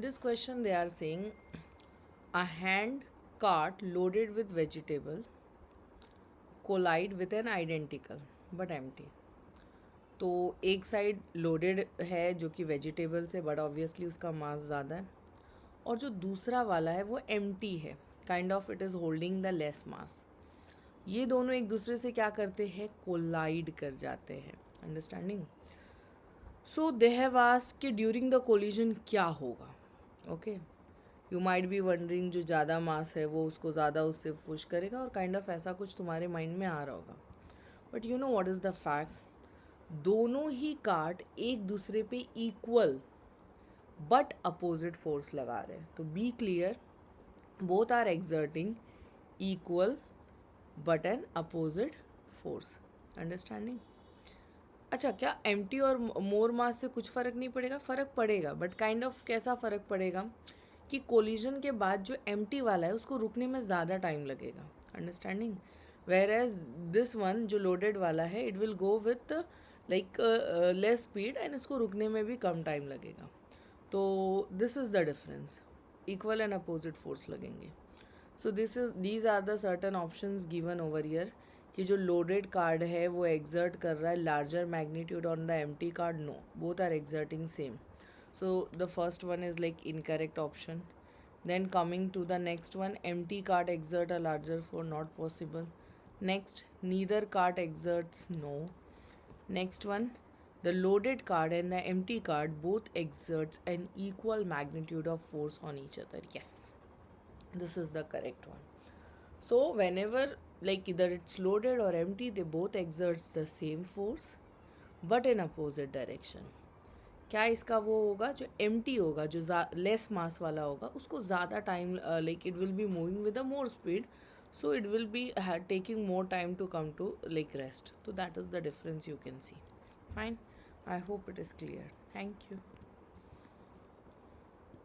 this question they are saying a hand cart loaded with vegetable collide with an identical but empty. तो एक side loaded है जो कि vegetable से, but obviously उसका मास ज़्यादा है, और जो दूसरा वाला है वो एम्प्टी है, kind of it is holding the less मास. ये दोनों एक दूसरे से क्या करते हैं, कोलाइड कर जाते हैं. Understanding. So they have asked कि ड्यूरिंग द कोलिजन क्या होगा. Okay, you might be wondering जो ज़्यादा मास है वो उसको ज़्यादा उससे पुश करेगा, और काइंड ऑफ ऐसा कुछ तुम्हारे माइंड में आ रहा होगा. But you know what is the fact, दोनों ही कार्ट एक दूसरे पे इक्वल बट अपोजिट फोर्स लगा रहे हैं. तो be clear, both are exerting equal but an opposite force. Understanding. अच्छा, क्या एम्प्टी और मोर मास से कुछ फ़र्क नहीं पड़ेगा? फ़र्क पड़ेगा, बट काइंड ऑफ कैसा फ़र्क पड़ेगा कि कोलिजन के बाद जो एम्प्टी वाला है उसको रुकने में ज़्यादा टाइम लगेगा. Understanding. Where as this one जो लोडेड वाला है, it will go with like less speed and इसको रुकने में भी कम टाइम लगेगा. तो this is the difference. Equal and opposite force लगेंगे. So these are the certain options given over here कि जो लोडेड कार्ड है वो एक्सर्ट कर रहा है larger magnitude on the empty card. No, both are exerting same. So the first one is like incorrect option. Then coming to the next one, empty cart exert a larger force, not possible. Next, neither cart exerts, no. Next one, the loaded cart and the empty cart both exerts an equal magnitude of force on each other. Yes, this is the correct one. So whenever like either it's loaded or empty, they both exerts the same force but in opposite direction. क्या इसका वो होगा, जो empty होगा, जो less मास वाला होगा, उसको ज़्यादा time like it will be moving with a more speed, so it will be taking more time to come to like rest. तो that is the difference you can see. Fine, I hope it is clear. Thank you.